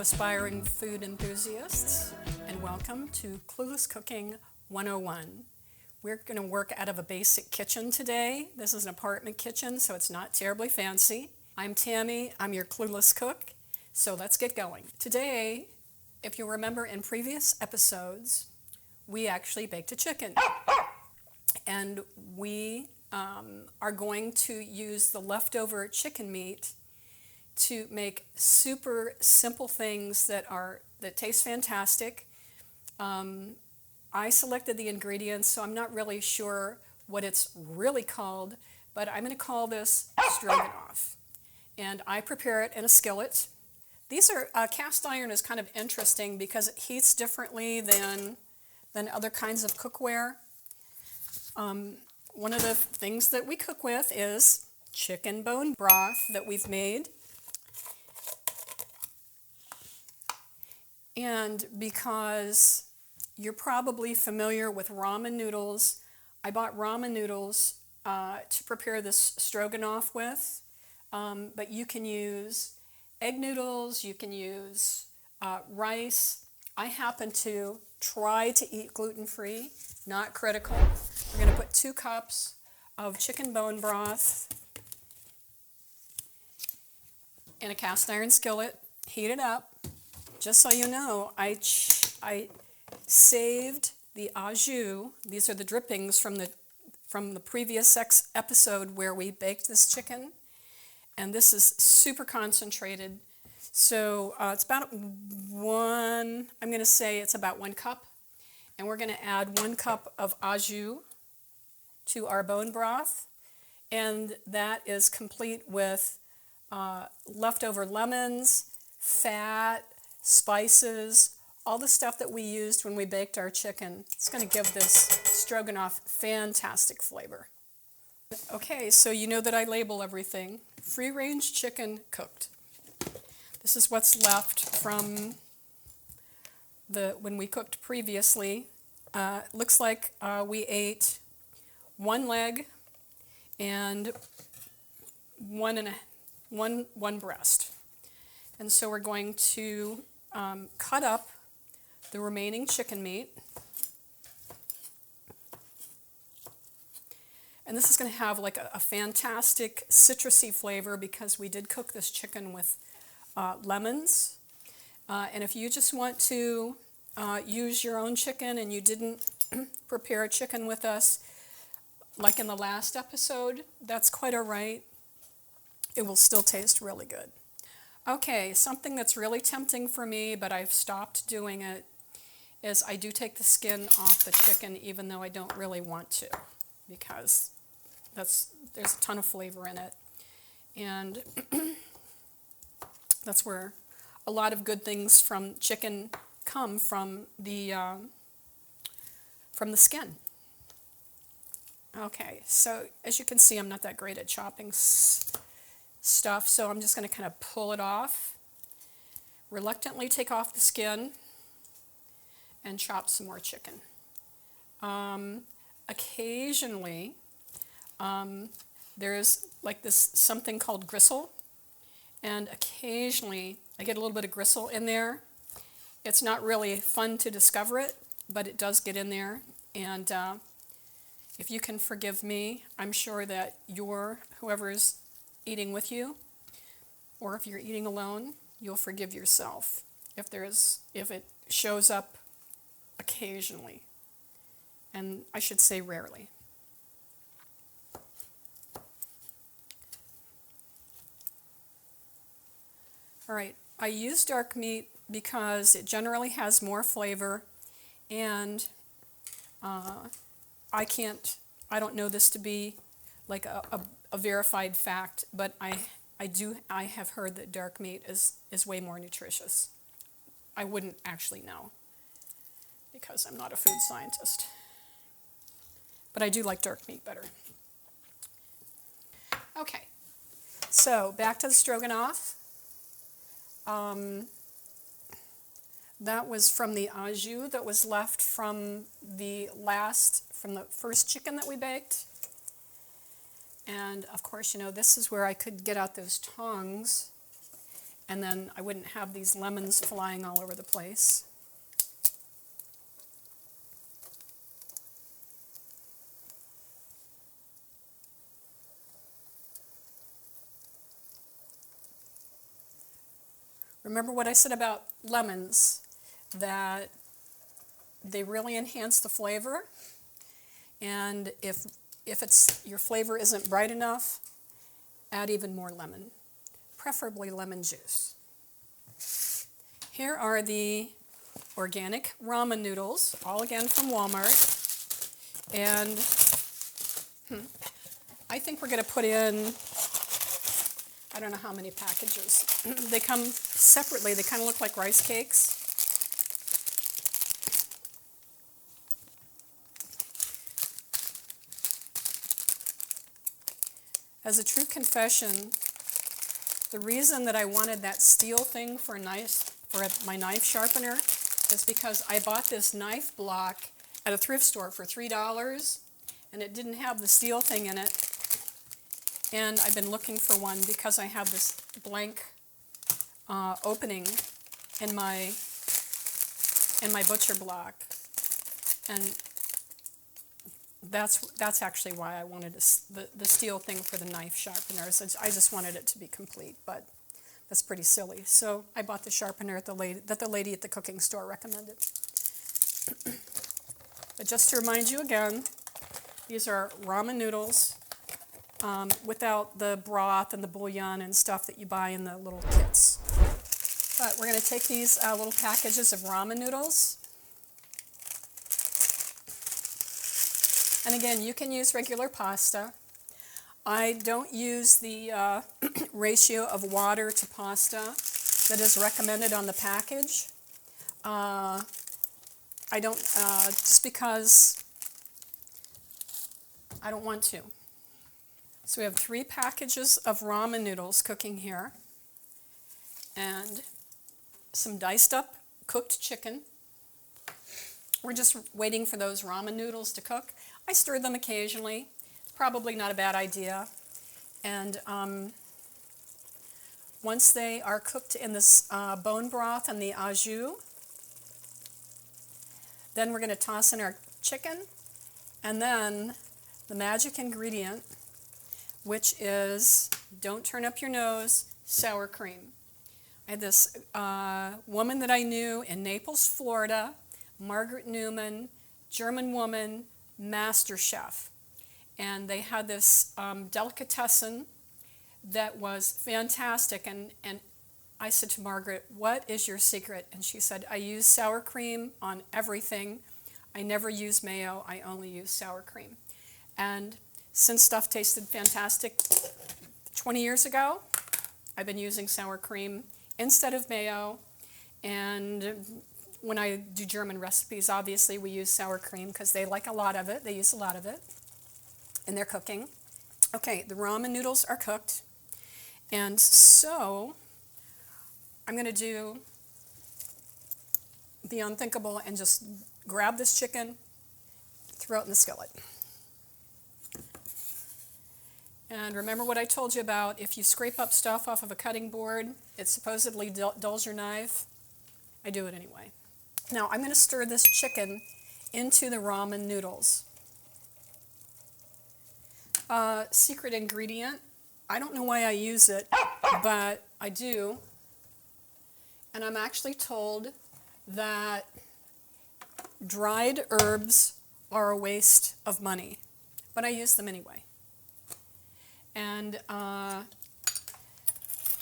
aspiring food enthusiasts, and welcome to Clueless Cooking 101. We're going to work out of a basic kitchen today. This is an apartment kitchen, so it's not terribly fancy. I'm Tammy, I'm your Clueless Cook, so let's get going. Today, if you remember in previous episodes, we actually baked a chicken. And we are going to use the leftover chicken meat to make super simple things that taste fantastic. I selected the ingredients, so I'm not really sure what it's really called, but I'm going to call this stroganoff. And I prepare it in a skillet. Cast iron is kind of interesting because it heats differently than other kinds of cookware. One of the things that we cook with is chicken bone broth that we've made. And because you're probably familiar with ramen noodles, I bought ramen noodles to prepare this stroganoff with. But you can use egg noodles, you can use rice. I happen to try to eat gluten-free, not critical. We're going to put 2 cups of chicken bone broth in a cast iron skillet, heat it up. Just so you know, I saved the au jus. These are the drippings from the previous episode where we baked this chicken. And this is super concentrated. So it's about I'm going to say it's about 1 cup. And we're going to add 1 cup of au jus to our bone broth. And that is complete with leftover lemons, fat, spices, all the stuff that we used when we baked our chicken. It's going to give this stroganoff fantastic flavor. Okay, so you know that I label everything. Free-range chicken cooked. This is what's left from when we cooked previously. Looks like we ate 1 leg and one breast. And so we're going to cut up the remaining chicken meat. And this is going to have like a fantastic citrusy flavor because we did cook this chicken with lemons. And if you just want to use your own chicken and you didn't prepare a chicken with us, like in the last episode, that's quite all right. It will still taste really good. Okay, something that's really tempting for me, but I've stopped doing it, is I do take the skin off the chicken even though I don't really want to, because there's a ton of flavor in it. And that's where a lot of good things from chicken come from the skin. Okay, so as you can see, I'm not that great at chopping stuff, so I'm just going to kind of pull it off, reluctantly take off the skin, and chop some more chicken. Occasionally, there's like this something called gristle, and occasionally I get a little bit of gristle in there. It's not really fun to discover it, but it does get in there, and if you can forgive me, I'm sure that whoever's eating with you, or if you're eating alone, you'll forgive yourself if it shows up occasionally, and I should say rarely. All right, I use dark meat because it generally has more flavor, and I don't know this to be like a verified fact, but I have heard that dark meat is way more nutritious. I wouldn't actually know because I'm not a food scientist, but I do like dark meat better. Okay, so back to the stroganoff. That was from the au jus that was left from the first chicken that we baked. And of course, you know, this is where I could get out those tongs and then I wouldn't have these lemons flying all over the place. Remember what I said about lemons, that they really enhance the flavor, and if your flavor isn't bright enough, add even more lemon, preferably lemon juice. Here are the organic ramen noodles, all again from Walmart, and I think we're going to put in, I don't know how many packages. They come separately, they kind of look like rice cakes. As a true confession, the reason that I wanted that steel thing for my knife sharpener is because I bought this knife block at a thrift store for $3, and it didn't have the steel thing in it. And I've been looking for one because I have this blank opening in my butcher block, and that's actually why I wanted the steel thing for the knife sharpener. So I just wanted it to be complete, but that's pretty silly. So I bought the sharpener that the lady at the cooking store recommended. But just to remind you again, these are ramen noodles without the broth and the bouillon and stuff that you buy in the little kits. But we're going to take these little packages of ramen noodles. And again, you can use regular pasta. I don't use the ratio of water to pasta that is recommended on the package. I don't, just because I don't want to. So we have 3 packages of ramen noodles cooking here, and some diced up cooked chicken. We're just waiting for those ramen noodles to cook. I stir them occasionally, probably not a bad idea. And once they are cooked in this bone broth and the au jus, then we're going to toss in our chicken, and then the magic ingredient, which is, don't turn up your nose, sour cream. I had this woman that I knew in Naples, Florida, Margaret Newman, German woman, master chef. And they had this delicatessen that was fantastic. And I said to Margaret, what is your secret? And she said, I use sour cream on everything. I never use mayo, I only use sour cream. And since stuff tasted fantastic 20 years ago, I've been using sour cream instead of mayo. And when I do German recipes, obviously we use sour cream because they like a lot of it. They use a lot of it in their cooking. Okay, the ramen noodles are cooked. And so I'm going to do the unthinkable and just grab this chicken, throw it in the skillet. And remember what I told you about, if you scrape up stuff off of a cutting board, it supposedly dulls your knife. I do it anyway. Now I'm going to stir this chicken into the ramen noodles. Secret ingredient, I don't know why I use it, but I do. And I'm actually told that dried herbs are a waste of money, but I use them anyway. And,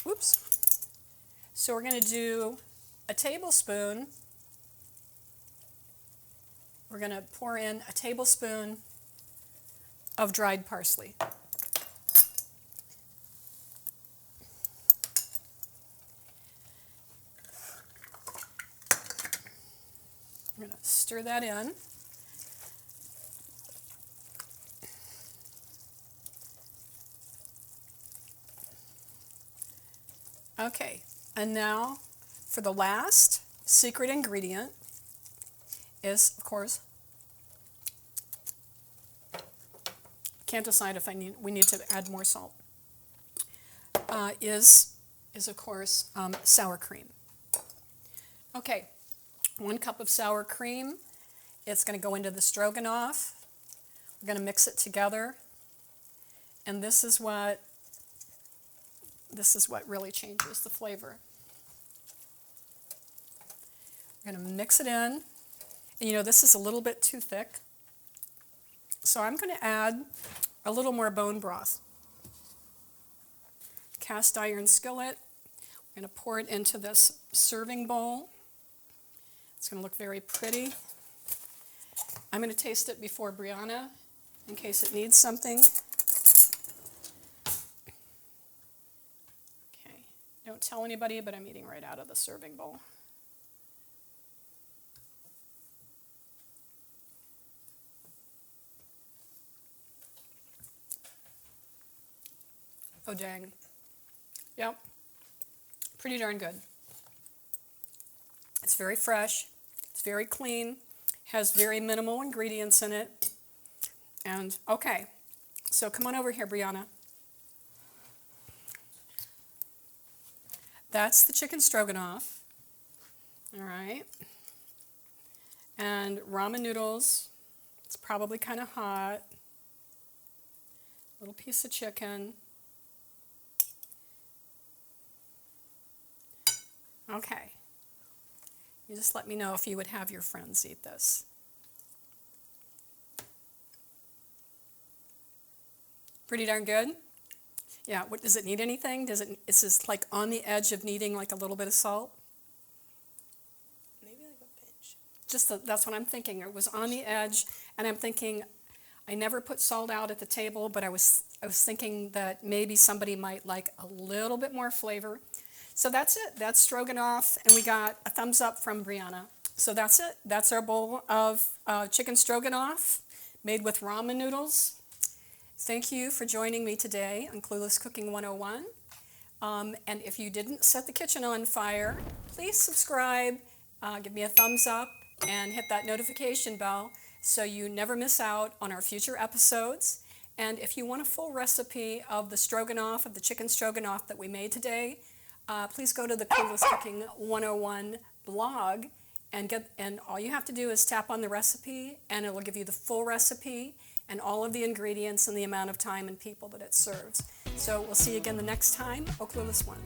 whoops. So we're going to do a tablespoon. We're going to pour in a tablespoon of dried parsley. I'm going to stir that in. Okay, and now for the last secret ingredient is, of course, can't decide if we need to add more salt, is is, of course, sour cream. Okay, 1 cup of sour cream. It's going to go into the stroganoff. We're going to mix it together. And this is what really changes the flavor. We're going to mix it in. And you know, this is a little bit too thick. So I'm going to add a little more bone broth. Cast iron skillet. We're going to pour it into this serving bowl. It's going to look very pretty. I'm going to taste it before Brianna in case it needs something. Okay, don't tell anybody, but I'm eating right out of the serving bowl. Oh dang. Yep, pretty darn good. It's very fresh, it's very clean, has very minimal ingredients in it. And okay, so come on over here, Brianna. That's the chicken stroganoff. All right. And ramen noodles. It's probably kind of hot. Little piece of chicken. Okay. You just let me know if you would have your friends eat this. Pretty darn good. Yeah, what, does it need anything? Is this like on the edge of needing like a little bit of salt? Maybe like a pinch. That's what I'm thinking. It was on the edge, and I'm thinking, I never put salt out at the table, but I was thinking that maybe somebody might like a little bit more flavor. So that's it. That's stroganoff, and we got a thumbs up from Brianna. So that's it. That's our bowl of chicken stroganoff made with ramen noodles. Thank you for joining me today on Clueless Cooking 101. And if you didn't set the kitchen on fire, please subscribe, give me a thumbs up, and hit that notification bell so you never miss out on our future episodes. And if you want a full recipe of the stroganoff, of the chicken stroganoff that we made today, please go to the Clueless Cooking 101 blog, and all you have to do is tap on the recipe, and it will give you the full recipe and all of the ingredients and the amount of time and people that it serves. So we'll see you again the next time. Oh, Clueless One.